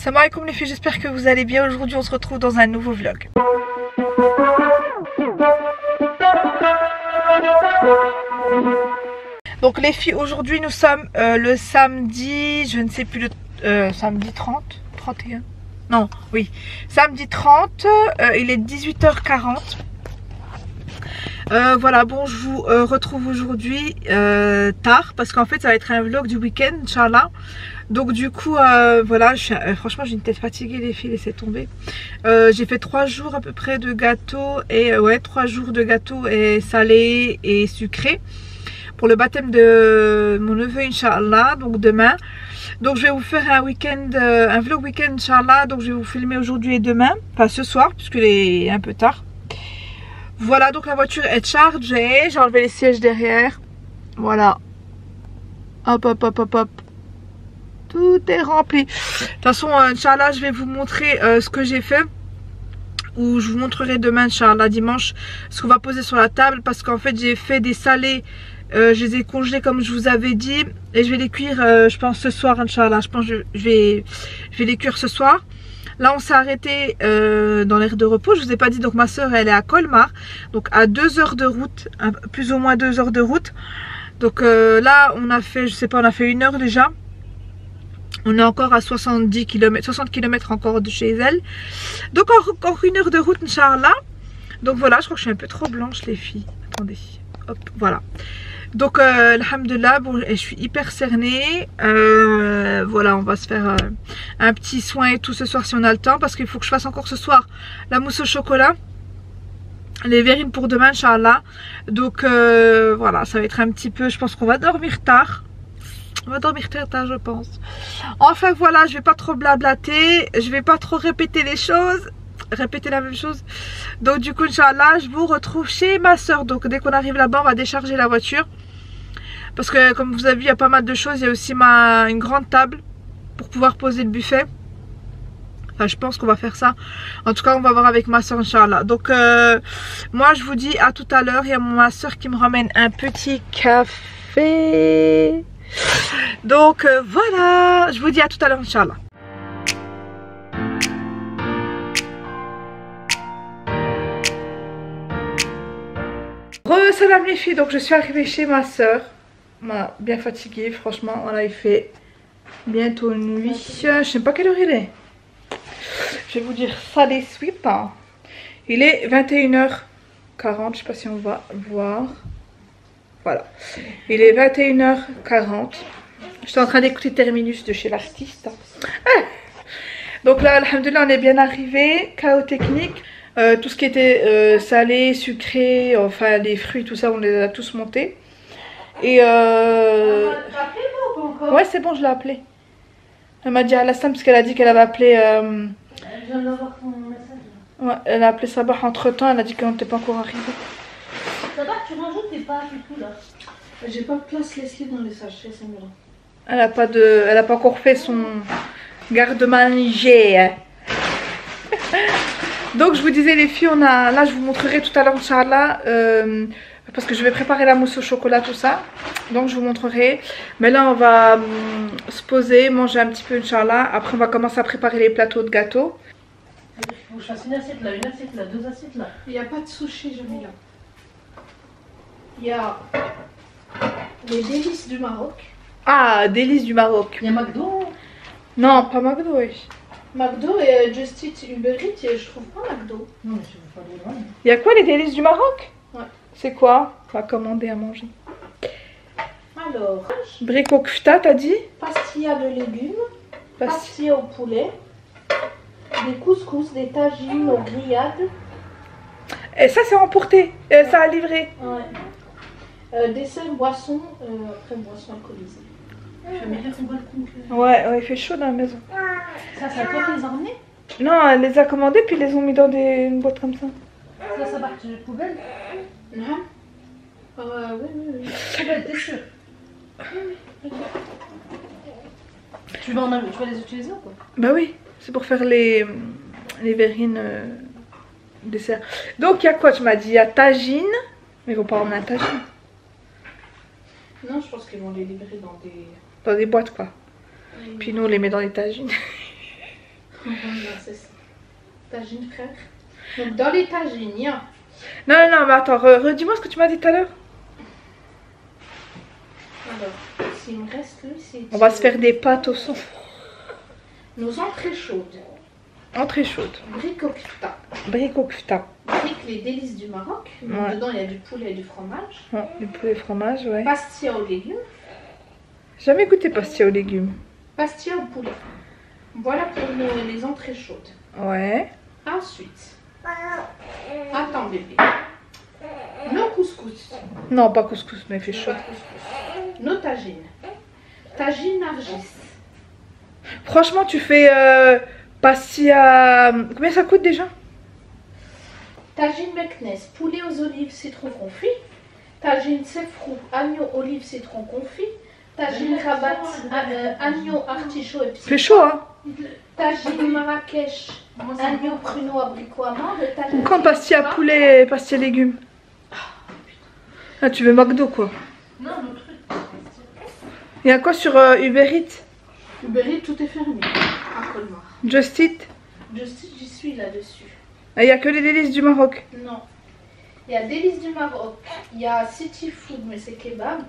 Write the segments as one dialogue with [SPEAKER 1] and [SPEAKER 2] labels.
[SPEAKER 1] Salam alaikum les filles, j'espère que vous allez bien. Aujourd'hui on se retrouve dans un nouveau vlog. Donc les filles, aujourd'hui nous sommes le samedi, je ne sais plus le samedi 30, 31. Non, oui, samedi 30, il est 18h40. Voilà, bon, je vous retrouve aujourd'hui tard parce qu'en fait ça va être un vlog du week-end, Inch'Allah. Donc du coup, voilà, franchement j'ai une tête fatiguée les filles, laissez tomber. J'ai fait 3 jours à peu près de gâteau et ouais, 3 jours de gâteau et salé et sucré pour le baptême de mon neveu, Inch'Allah, donc demain. Donc je vais vous faire un week-end, un vlog week-end, Inch'Allah. Donc je vais vous filmer aujourd'hui et demain, enfin ce soir puisqu'il est un peu tard. Voilà, donc la voiture est chargée, j'ai enlevé les sièges derrière, voilà, hop hop hop hop hop, tout est rempli. De toute façon, Inch'Allah, je vais vous montrer ce que j'ai fait, ou je vous montrerai demain, Inch'Allah, dimanche, ce qu'on va poser sur la table, parce qu'en fait j'ai fait des salés, je les ai congelés comme je vous avais dit, et je vais les cuire, je pense ce soir, Inch'Allah, je pense que je vais les cuire ce soir. Là on s'est arrêté dans l'aire de repos, je vous ai pas dit, donc ma soeur elle est à Colmar, donc à 2 heures de route, plus ou moins 2 heures de route. Donc là on a fait, je sais pas, on a fait 1 heure déjà. On est encore à 70 km, 60 km encore de chez elle. Donc encore 1 heure de route, Inch'Allah. Donc voilà, je crois que je suis un peu trop blanche les filles. Attendez, hop, voilà. Donc alhamdoulilah, bon, je suis hyper cernée. Voilà, on va se faire un petit soin et tout ce soir si on a le temps, parce qu'il faut que je fasse encore ce soir la mousse au chocolat, les verrines pour demain, Inch'Allah. Donc voilà, ça va être un petit peu, je pense qu'on va dormir tard. On va dormir tard, je pense. Enfin voilà, je vais pas trop blablater, je vais pas trop répéter les choses, répéter la même chose. Donc du coup, Inch'Allah, je vous retrouve chez ma soeur. Donc dès qu'on arrive là-bas, on va décharger la voiture. Parce que comme vous avez vu, il y a pas mal de choses. Il y a aussi une grande table pour pouvoir poser le buffet. Enfin, je pense qu'on va faire ça. En tout cas, on va voir avec ma soeur, Inch'Allah. Donc moi, je vous dis à tout à l'heure. Il y a ma soeur qui me ramène un petit café. Donc voilà, je vous dis à tout à l'heure, Inch'Allah. Salam les filles, donc je suis arrivée chez ma soeur. Voilà, bien fatiguée, franchement. Voilà, il fait bientôt nuit. Je sais pas quelle heure il est. Je vais vous dire ça les sweeps. Hein. Il est 21h40, je sais pas si on va voir. Voilà, il est 21h40. Je suis en train d'écouter Terminus de chez l'artiste. Ah. Donc là, alhamdoulilah, on est bien arrivé. Chaos technique. Tout ce qui était salé, sucré, enfin les fruits, tout ça, on les a tous montés. Et tu l'as appelé ou pas encore? Ouais, c'est bon, je l'ai appelé. Elle m'a dit à l'instant parce qu'elle a dit qu'elle avait appelé. Je viens d'avoir ton message. Ouais, elle a appelé Sabah entre temps, elle a dit qu'on n'était pas encore arrivé.
[SPEAKER 2] Sabah, tu rajoutes tes pâtes et tout là. J'ai pas de place laissée dans les sachets, c'est mieux.
[SPEAKER 1] Elle a pas encore fait son garde-manger. Donc je vous disais les filles, là je vous montrerai tout à l'heure, Inch'Allah, parce que je vais préparer la mousse au chocolat, tout ça. Donc je vous montrerai. Mais là on va se poser, manger un petit peu, Inch'Allah. Après on va commencer à préparer les plateaux de gâteaux.
[SPEAKER 2] Il faut que je fasse une assiette là, 2 assiettes là. Il n'y a pas de sushi, Jamila. Il y a les délices du Maroc.
[SPEAKER 1] Ah, délices du Maroc.
[SPEAKER 2] Il y a McDo.
[SPEAKER 1] Non, pas McDo, oui.
[SPEAKER 2] McDo et Just Eat, Uber Eats, et je trouve pas McDo. Non, mais tu veux pas aller loin.
[SPEAKER 1] Il y a quoi, les délices du Maroc?
[SPEAKER 2] Ouais.
[SPEAKER 1] C'est quoi? On va commander à manger.
[SPEAKER 2] Alors,
[SPEAKER 1] brico kfta, t'as dit?
[SPEAKER 2] Pastilla de légumes, pastilla au poulet, des couscous, des tagines aux grillades.
[SPEAKER 1] Et ça c'est emporté, ça a livré.
[SPEAKER 2] Ouais. Dessert, boisson, après boisson alcoolisée.
[SPEAKER 1] Ouais, il fait chaud dans la maison.
[SPEAKER 2] Ça toi qui les as emmenés?
[SPEAKER 1] Non, elle les a commandés puis ils les ont mis dans une boîte comme ça.
[SPEAKER 2] Ça part de poubelle? Non. Oui. Poubelle, t'es sûr? Tu vas les utiliser ou quoi?
[SPEAKER 1] Bah oui, c'est pour faire les verrines dessert. Donc il y a quoi, tu m'as dit? Il y a tagine, mais ils vont pas emmener un tagine.
[SPEAKER 2] Non, je pense qu'ils vont les livrer dans des boîtes
[SPEAKER 1] quoi. Puis nous on les met dans les tagines.
[SPEAKER 2] C'est ça. Tagine, frère. Donc dans les tagines, il y a...
[SPEAKER 1] Non, non, non, mais attends, redis-moi ce que tu m'as dit tout à l'heure.
[SPEAKER 2] Alors, s'il me reste lui, c'est...
[SPEAKER 1] On va se faire des pâtes au son.
[SPEAKER 2] Nos entrées chaudes.
[SPEAKER 1] Entrée chaude.
[SPEAKER 2] Bric au kfta.
[SPEAKER 1] Bric au kfta.
[SPEAKER 2] Bric, les délices du Maroc.
[SPEAKER 1] Ouais.
[SPEAKER 2] Dedans, il y a du poulet et du fromage.
[SPEAKER 1] Ouais, du poulet et fromage, ouais.
[SPEAKER 2] Pastilla aux légumes.
[SPEAKER 1] Jamais goûté pastilla aux légumes.
[SPEAKER 2] Pastilla au poulet. Voilà pour les entrées chaudes.
[SPEAKER 1] Ouais.
[SPEAKER 2] Ensuite, attends bébé. Nos couscous.
[SPEAKER 1] Non, pas couscous, mais il fait chaud.
[SPEAKER 2] Pas de couscous. Nos tagines. Tagine nargis.
[SPEAKER 1] Franchement, tu fais pastilla... Combien ça coûte déjà?
[SPEAKER 2] Tagine meknes, poulet aux olives, citron confit. Tagine sefrou, agneau, olive, citron confit. Tagine rabat, agneau, artichaut et
[SPEAKER 1] Il fait chaud, hein?
[SPEAKER 2] Tagine Marrakech, agneau, pruneau, abricot, amande.
[SPEAKER 1] Quand pastilla poulet et pastilla légumes? Ah, tu veux McDo, quoi?
[SPEAKER 2] Non, le truc.
[SPEAKER 1] Il y a quoi sur Uber Eats?
[SPEAKER 2] Uber Eats, tout est fermé. À Colmar.
[SPEAKER 1] Just Eat?
[SPEAKER 2] J'y suis là-dessus.
[SPEAKER 1] Il n'y a que les délices du Maroc.
[SPEAKER 2] Non. Il y a Délices du Maroc. Il y a City Food, mais c'est kebab.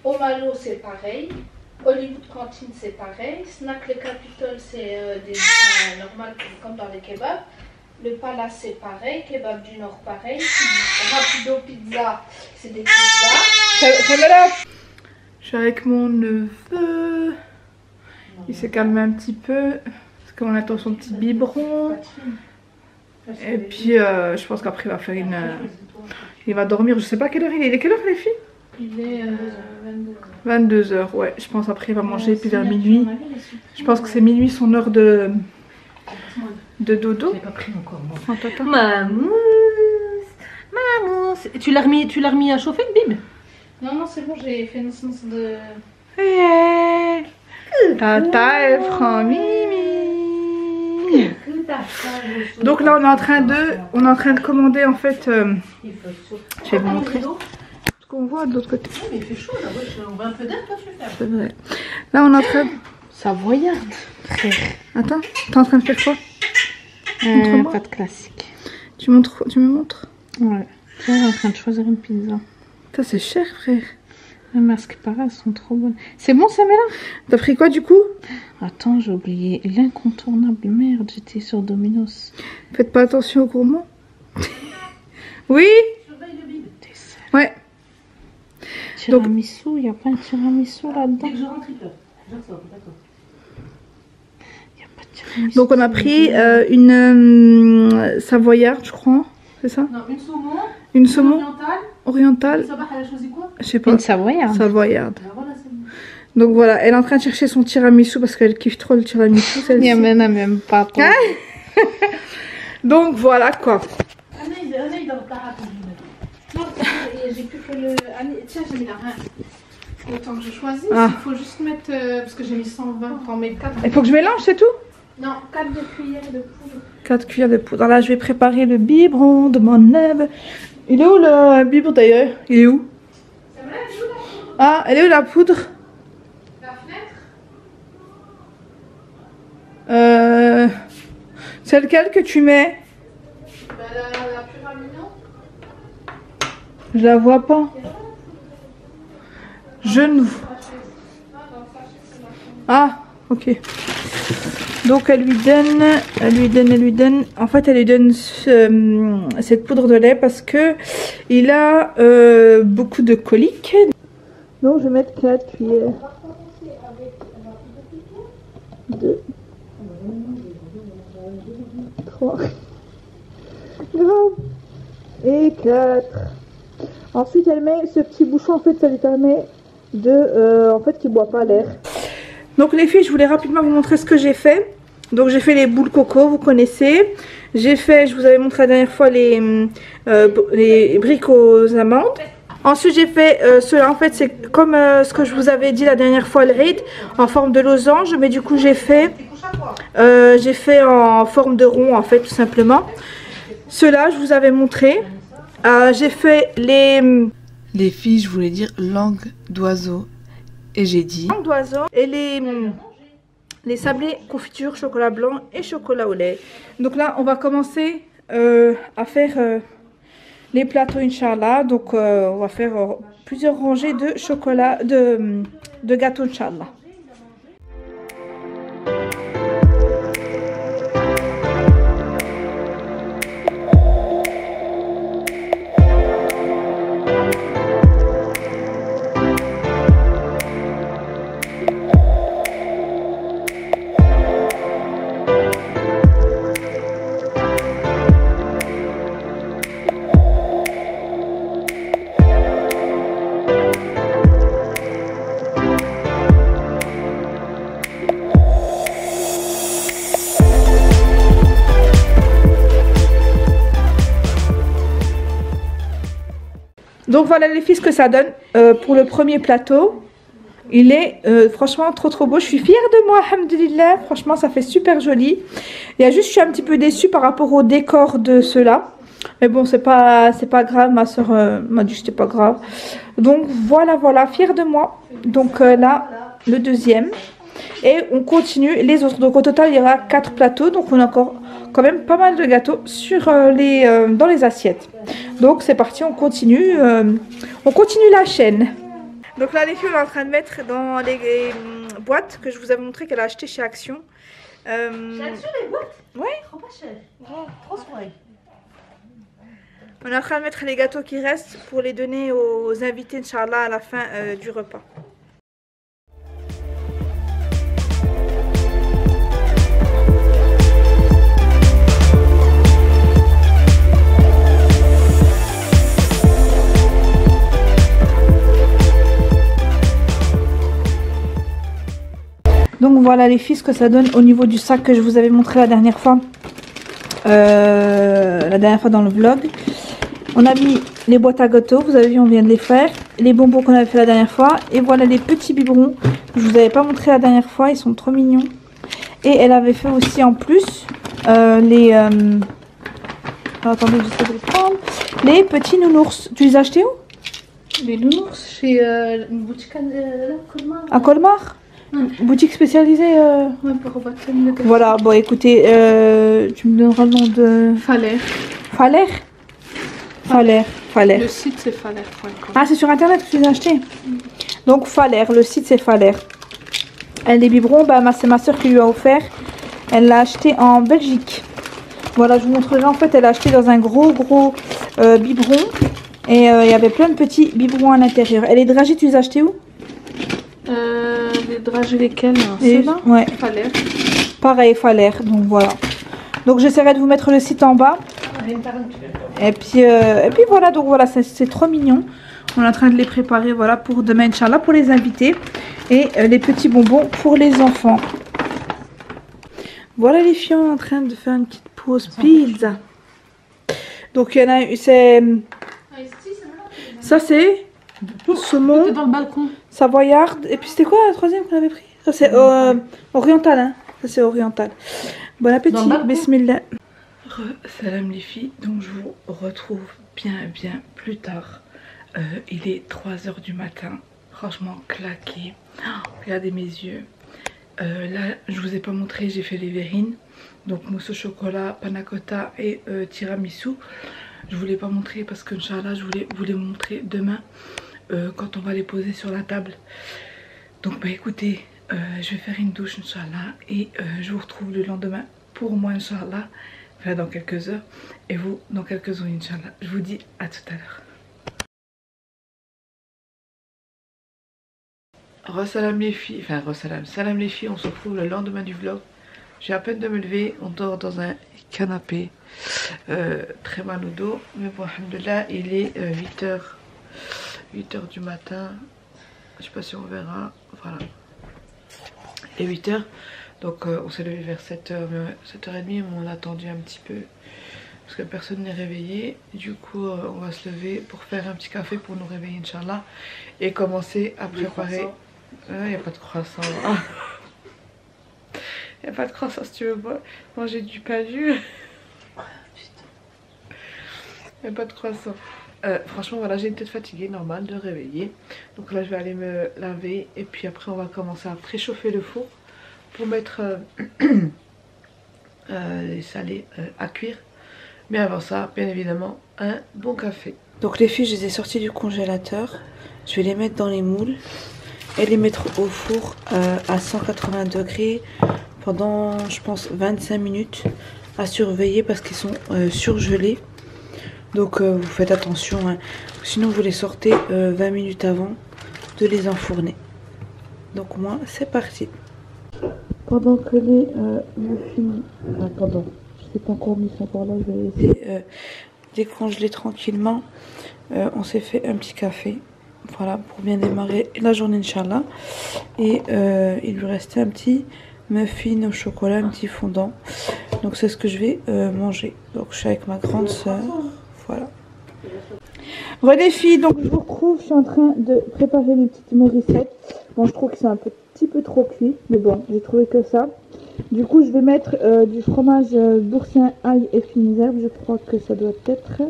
[SPEAKER 2] Omalo, c'est pareil. Hollywood Cantine, c'est pareil. Snack Le Capitole, c'est des normales comme dans les kebabs. Le Palace, c'est pareil. Kebab du Nord, pareil. Rapido Pizza, c'est des pizzas.
[SPEAKER 1] Je suis avec mon neveu. Il s'est calmé un petit peu. Parce qu'on attend son petit biberon. Et puis je pense qu'après il va faire une... il va dormir, je sais pas quelle heure il est. Il est quelle heure les filles?
[SPEAKER 2] Il est
[SPEAKER 1] 22h, ouais. Je pense après il va manger, puis vers minuit. Je pense que c'est minuit son heure de dodo.
[SPEAKER 3] Je l'ai pas pris encore moi.
[SPEAKER 1] Oh, tata.
[SPEAKER 3] Mamousse, mamousse. Tu l'as remis à chauffer le bib?
[SPEAKER 2] Non, non, c'est bon, j'ai fait une séance de...
[SPEAKER 1] Yeah. Tata, elle prend Mimi. Donc là on est en train de commander en fait. Je vais vous montrer ce qu'on voit de l'autre côté.
[SPEAKER 3] Mais il fait chaud là, on voit un peu d'air, toi tu fais.
[SPEAKER 1] C'est vrai. Là on est en train.
[SPEAKER 3] Savoyarde.
[SPEAKER 1] Attends, t'es en train de faire quoi? Montre-moi.
[SPEAKER 3] Pas de classique.
[SPEAKER 1] Tu me montres?
[SPEAKER 3] Ouais. Tu es en train de choisir une pizza.
[SPEAKER 1] Ça c'est cher frère.
[SPEAKER 3] Les masques pareil, elles sont trop bonnes. C'est bon ça, Mela?
[SPEAKER 1] T'as pris quoi du coup?
[SPEAKER 3] Attends, j'ai oublié l'incontournable. Merde, j'étais sur Domino's.
[SPEAKER 1] Faites pas attention aux gourmands. Oui?
[SPEAKER 3] Surveille le bide.
[SPEAKER 1] Ouais.
[SPEAKER 3] Tiramisu, il n'y a pas un tiramisu là-dedans? Dès que je rentre, il pleure. D'accord. Il n'y a pas de tiramisu.
[SPEAKER 1] Donc on a pris une savoyarde, je crois. C'est ça?
[SPEAKER 2] Non, une saumon.
[SPEAKER 1] Une saumon
[SPEAKER 2] Orientale.
[SPEAKER 1] orientale.
[SPEAKER 2] Sabah, elle a choisi quoi?
[SPEAKER 1] Je sais pas.
[SPEAKER 3] Une savoyarde.
[SPEAKER 1] Savoyarde.
[SPEAKER 2] Ben voilà, c'est bon.
[SPEAKER 1] Donc voilà, elle est en train de chercher son tiramisu parce qu'elle kiffe trop le tiramisu.
[SPEAKER 3] Il n'y
[SPEAKER 1] Celle-ci.
[SPEAKER 3] en a même pas.
[SPEAKER 1] Hein? Donc voilà quoi.
[SPEAKER 2] Anna, il dort pas. Non, j'ai plus que le... Tiens, j'ai mis la reine. Autant que je choisisse, il faut juste mettre... parce que j'ai mis 120, on met 4...
[SPEAKER 1] Il faut que je mélange, c'est tout?
[SPEAKER 2] Non, 4 de cuillères de poudre.
[SPEAKER 1] 4 cuillères de poudre. Là, je vais préparer le biberon de mon neveu. Il est où le biberon d'ailleurs? Il est où?
[SPEAKER 2] Ça va, elle est où la poudre?
[SPEAKER 1] Ah, elle est où la poudre?
[SPEAKER 2] La fenêtre?
[SPEAKER 1] C'est lequel que tu mets?
[SPEAKER 2] Ben, la pure amino.
[SPEAKER 1] Je la vois pas. Je ne vois. Ah, ok. Donc elle lui donne. En fait, elle lui donne cette poudre de lait parce que il a beaucoup de coliques. Donc je vais mettre 4 cuillères. 2, 3, et 4. Ensuite, elle met ce petit bouchon. En fait, ça lui permet de, en fait, qu'il boit pas l'air. Donc les filles, je voulais rapidement vous montrer ce que j'ai fait. Donc j'ai fait les boules coco, vous connaissez. J'ai fait, je vous avais montré la dernière fois les briques aux amandes. Ensuite j'ai fait cela, en fait c'est comme ce que je vous avais dit la dernière fois, le raid, en forme de losange. Mais du coup j'ai fait en forme de rond en fait, tout simplement. Cela je vous avais montré. J'ai fait les filles, je voulais dire langue d'oiseau. Et j'ai dit langue d'oiseau. Et les sablés confiture, chocolat blanc et chocolat au lait. Donc là, on va commencer à faire les plateaux, Inch'Allah. Donc on va faire plusieurs rangées de chocolat, de gâteaux, Inch'Allah. Donc voilà les filles ce que ça donne pour le premier plateau. Il est franchement trop beau. Je suis fière de moi, alhamdoulilah. Franchement ça fait super joli. Il y a juste je suis un petit peu déçue par rapport au décor de ceux-là. Mais bon c'est pas grave. Ma soeur m'a dit que c'était pas grave. Donc voilà fière de moi. Donc là le deuxième. Et on continue les autres. Donc au total il y aura 4 plateaux. Donc on a encore quand même pas mal de gâteaux sur dans les assiettes. Donc c'est parti, on continue la chaîne. Donc là les filles on est en train de mettre dans les boîtes que je vous avais montré qu'elle a acheté chez Action.
[SPEAKER 2] Chez Action les boîtes?
[SPEAKER 1] Ouais.
[SPEAKER 2] Trop pas cher. Trop soirée.
[SPEAKER 1] On est en train de mettre les gâteaux qui restent pour les donner aux invités Inch'Allah à la fin du repas. Donc voilà les filles ce que ça donne au niveau du sac que je vous avais montré la dernière fois dans le vlog. On a mis les boîtes à gâteaux, vous avez vu on vient de les faire, les bonbons qu'on avait fait la dernière fois et voilà les petits biberons que je vous avais pas montré la dernière fois, ils sont trop mignons. Et elle avait fait aussi en plus les attendez j'essaie de les prendre, les petits nounours. Tu les as achetés où?
[SPEAKER 2] Les nounours chez une boutique Colmar.
[SPEAKER 1] À Colmar? Boutique spécialisée
[SPEAKER 2] Ouais, pour Robertson de Café.
[SPEAKER 1] Voilà, bon écoutez, tu me donneras le nom de...
[SPEAKER 2] Faller.
[SPEAKER 1] Faller.
[SPEAKER 2] Le site c'est faller.com.
[SPEAKER 1] Ah c'est sur internet que tu les as achetés? Donc Faller, le site c'est Faller. Les biberons, bah, c'est ma soeur qui lui a offert. Elle l'a acheté en Belgique. Voilà, je vous montrerai en fait, elle a acheté dans un gros biberon. Et il y avait plein de petits biberons à l'intérieur. Et les dragées, tu les as achetés où?
[SPEAKER 2] Les dragées lesquelles?
[SPEAKER 1] Ceux-là? Ouais.
[SPEAKER 2] Faller.
[SPEAKER 1] Pareil, Faller, donc voilà. Donc j'essaierai de vous mettre le site en bas. Et puis voilà, donc voilà, c'est trop mignon. On est en train de les préparer, voilà, pour demain, Inch'Allah, pour les invités. Et les petits bonbons pour les enfants. Voilà les filles, on est en train de faire une petite pause pizza. Donc il y en a, c'est... Ça c'est saumon,
[SPEAKER 2] dans le balcon.
[SPEAKER 1] savoyarde. Et puis c'était quoi la troisième qu'on avait pris? Ça c'est oriental, hein. Ça c'est oriental. Bon appétit, bismillah. Salam les filles, donc je vous retrouve bien plus tard. Il est 3 h du matin, franchement claqué. Oh, regardez mes yeux. Là je vous ai pas montré, j'ai fait les verrines. Donc mousse au chocolat, panna cotta et tiramisu. Je voulais pas montrer parce que Inch'Allah je voulais vous les montrer demain quand on va les poser sur la table. Donc bah écoutez, je vais faire une douche Inch'Allah et je vous retrouve le lendemain pour moi Inch'Allah. Enfin dans quelques heures et vous dans quelques heures Inch'Allah. Je vous dis à tout à l'heure. Salam les filles, salam les filles, on se retrouve le lendemain du vlog. J'ai à peine de me lever, on dort dans un canapé très mal au dos. Mais bon, alhamdoulilah, il est 8 h du matin. Je sais pas si on verra, voilà. Et 8 h. Donc on s'est levé vers 7h30, mais on a attendu un petit peu. Parce que personne n'est réveillé. Du coup on va se lever pour faire un petit café pour nous réveiller Inch'Allah. Et commencer à préparer... Il n'y a pas de croissant. Il n'y a pas de croissant si tu veux manger du pain dur. Il n'y a pas de croissant. Franchement voilà, j'ai une tête fatiguée, normal de réveiller. Donc là je vais aller me laver. Et puis après on va commencer à préchauffer le four pour mettre les salés à cuire. Mais avant ça, bien évidemment, un bon café. Donc les filles, je les ai sorties du congélateur. Je vais les mettre dans les moules et les mettre au four à 180 degrés pendant, je pense, 25 minutes à surveiller parce qu'ils sont surgelés. Donc vous faites attention, hein. Sinon vous les sortez 20 minutes avant de les enfourner. Donc moi, c'est parti. Pendant que les muffins... pardon, je sais pas encore mis ça par là, je vais laisser décongeler tranquillement. On s'est fait un petit café. Voilà, pour bien démarrer la journée, Inch'Allah. Et il lui restait un petit muffin au chocolat, un petit fondant. Donc c'est ce que je vais manger. Donc je suis avec ma grande soeur. Voilà. Voilà les filles, donc je vous retrouve. Je suis en train de préparer mes petites morissettes. Bon, je trouve que c'est un petit peu trop cuit, mais bon, j'ai trouvé que ça. Du coup, je vais mettre du fromage boursin, ail et fines herbes. Je crois que ça doit être.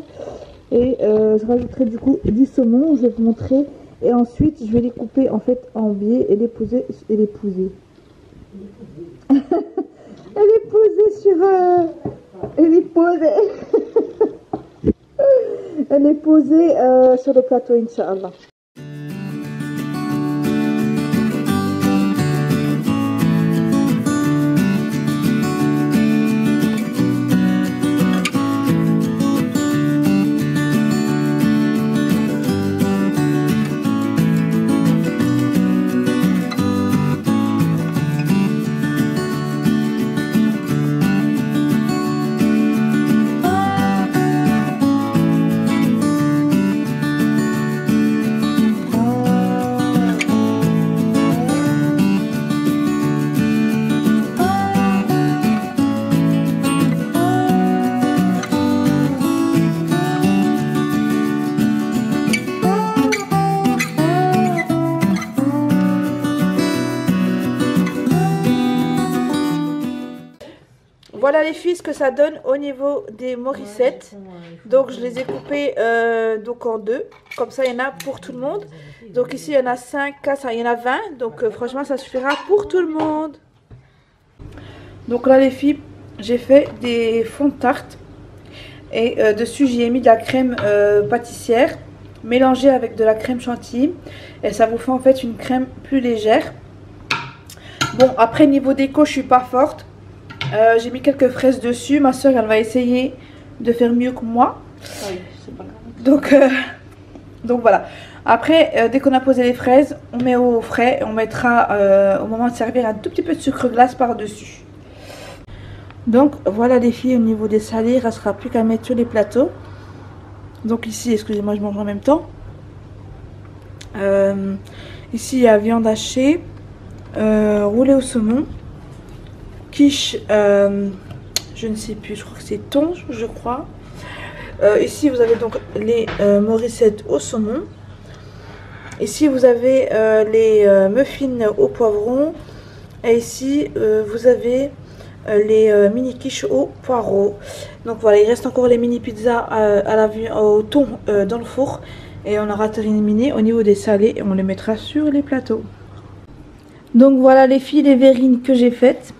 [SPEAKER 1] Et je rajouterai du coup du saumon, je vais vous montrer. Et ensuite, je vais les couper en fait en biais et les poser. Et les poser. Elle est posée sur... Elle est posée. Elle est posée sur le plateau, Inch'Allah. Voilà les filles ce que ça donne au niveau des morissettes. Donc je les ai coupées donc en deux. Comme ça il y en a pour tout le monde. Donc ici il y en a 5, 4, il y en a 20. Donc franchement ça suffira pour tout le monde. Donc là les filles, j'ai fait des fonds de tarte. Et dessus j'y ai mis de la crème pâtissière mélangée avec de la crème chantilly. Et ça vous fait en fait une crème plus légère. Bon après niveau déco je suis pas forte. J'ai mis quelques fraises dessus. Ma soeur elle va essayer de faire mieux que moi. Oui, c'est pas grave. Donc voilà. Après dès qu'on a posé les fraises, on met au frais et on mettra au moment de servir un tout petit peu de sucre glace par dessus. Donc voilà les filles, au niveau des salés, il ne restera plus qu'à mettre sur les plateaux. Donc ici, excusez-moi, je mange en même temps. Ici il y a viande hachée, roulée au saumon. Quiche, je ne sais plus, je crois que c'est thon, je crois. Ici vous avez donc les morissettes au saumon. Ici vous avez les muffins au poivron. Et ici vous avez les mini quiches au poireau. Donc voilà, il reste encore les mini pizzas au thon dans le four. Et on aura terminé au niveau des salés et on les mettra sur les plateaux. Donc voilà les filles, les verrines que j'ai faites.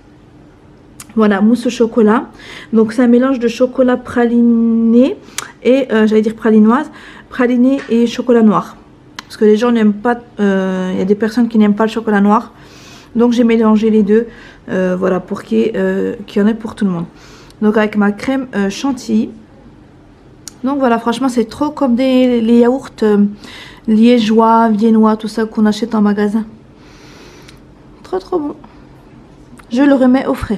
[SPEAKER 1] Voilà, mousse au chocolat. Donc c'est un mélange de chocolat praliné et j'allais dire pralinoise, praliné et chocolat noir. Parce que les gens n'aiment pas, il y a des personnes qui n'aiment pas le chocolat noir. Donc j'ai mélangé les deux, voilà, pour qu'il y en ait pour tout le monde. Donc avec ma crème chantilly. Donc voilà, franchement c'est trop comme les yaourts liégeois, viennois, tout ça qu'on achète en magasin. Trop bon. Je le remets au frais.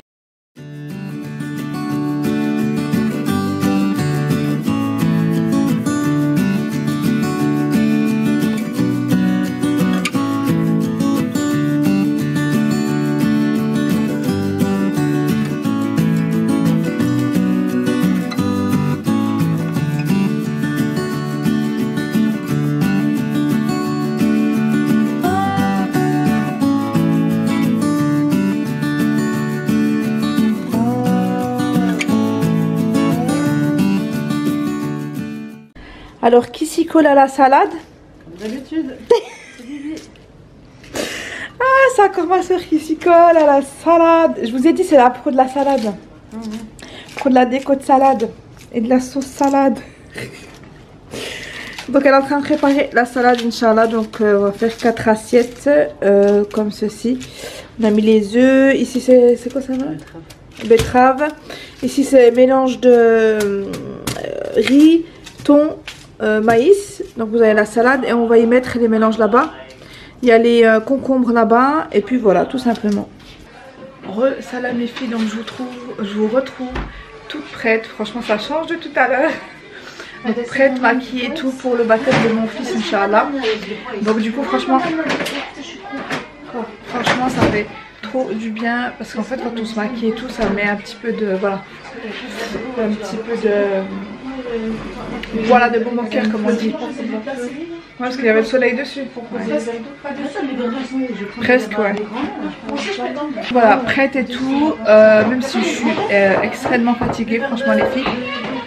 [SPEAKER 1] Alors qui s'y colle à la salade?
[SPEAKER 3] D'habitude.
[SPEAKER 1] Ah, c'est encore ma soeur qui s'y colle à la salade. Je vous ai dit, c'est la pro de la salade. Pro de la déco de salade. Et de la sauce salade. Donc elle est en train de préparer la salade, Inch'Allah. Donc on va faire 4 assiettes comme ceci. On a mis les œufs. Ici c'est quoi ça va? Betterave. Ici c'est mélange de riz, thon, maïs. Donc vous avez la salade et on va y mettre les mélanges là-bas. Il y a les concombres là-bas et puis voilà, tout simplement. Salam les filles, donc je vous retrouve toute prête. Franchement ça change de tout à l'heure. Donc prête, maquillée et tout pour le baptême de mon fils, Inch'Allah. Donc du coup franchement ça fait trop du bien parce qu'en fait quand on se maquille et tout ça met un petit peu de voilà, un petit peu de voilà, de bon au cœur comme on dit. Ouais, parce qu'il y avait le soleil dessus. Presque, ouais. Voilà, prête et tout. Même si je suis extrêmement fatiguée, franchement, les filles.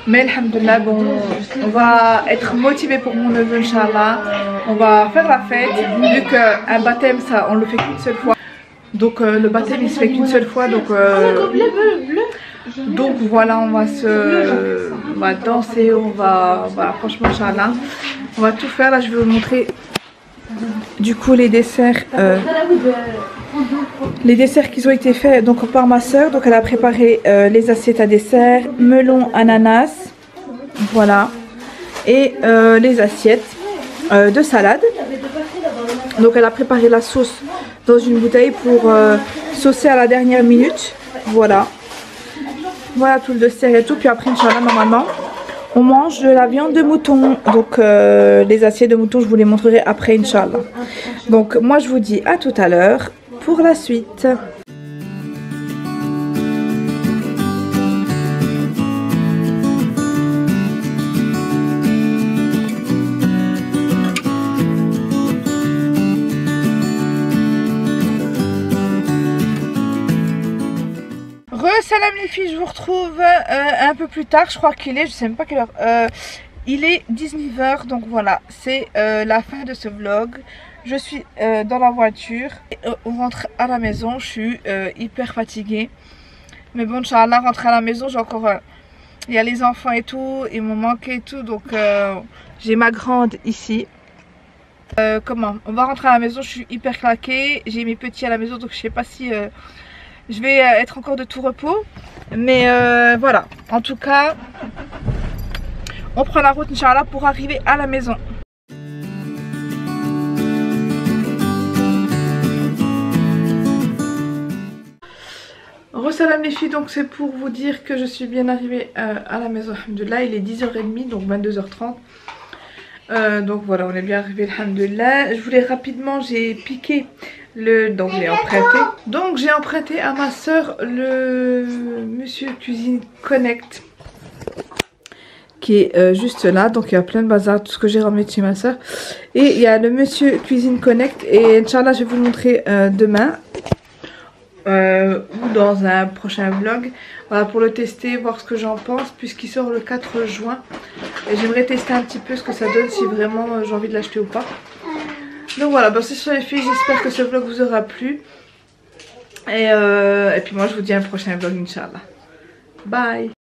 [SPEAKER 1] Mais alhamdoulilah, bon, on va être motivés pour mon neveu, Inch'Allah. On va faire la fête. Vu qu'un baptême, ça, on le fait qu'une seule fois. Donc, le baptême, il se fait qu'une seule fois. Donc voilà, on va danser, on va, voilà, franchement, Inch'Allah. On va tout faire, là je vais vous montrer du coup les desserts qui ont été faits donc par ma soeur. Donc elle a préparé les assiettes à dessert, melon, ananas, voilà, et les assiettes de salade. Donc elle a préparé la sauce dans une bouteille pour saucer à la dernière minute, voilà. Voilà tout le dessert et tout, puis après Inch'Allah normalement on mange de la viande de mouton. Donc les assiettes de mouton je vous les montrerai après Inch'Allah. Donc moi je vous dis à tout à l'heure pour la suite. Salam les filles, je vous retrouve un peu plus tard, je crois qu'il est, je sais même pas quelle heure, il est 19 h, donc voilà, c'est la fin de ce vlog. Je suis dans la voiture, et, on rentre à la maison, je suis hyper fatiguée, mais bon, Inch'Allah, rentrer à la maison, j'ai encore, il y a les enfants et tout, ils m'ont manqué et tout, donc j'ai ma grande ici. On va rentrer à la maison, je suis hyper claquée, j'ai mes petits à la maison, donc je sais pas si... je vais être encore de tout repos. Mais voilà. En tout cas, on prend la route, Inch'Allah, pour arriver à la maison. Salam les filles, donc c'est pour vous dire que je suis bien arrivée à la maison, alhamdoulilah. Il est 10h30, donc 22h30. Donc voilà, on est bien arrivé, alhamdoulilah. Je voulais rapidement, j'ai piqué donc j'ai emprunté. Donc j'ai emprunté à ma soeur le Monsieur Cuisine Connect qui est juste là. Donc il y a plein de bazar, tout ce que j'ai ramené de chez ma soeur. Et il y a le Monsieur Cuisine Connect et Inch'Allah je vais vous le montrer demain. Ou dans un prochain vlog, voilà, pour le tester, voir ce que j'en pense puisqu'il sort le 4 juin et j'aimerais tester un petit peu ce que ça donne, si vraiment j'ai envie de l'acheter ou pas. Donc voilà, bon, c'est sur les filles, j'espère que ce vlog vous aura plu et puis moi je vous dis à un prochain vlog, Inch'Allah. Bye.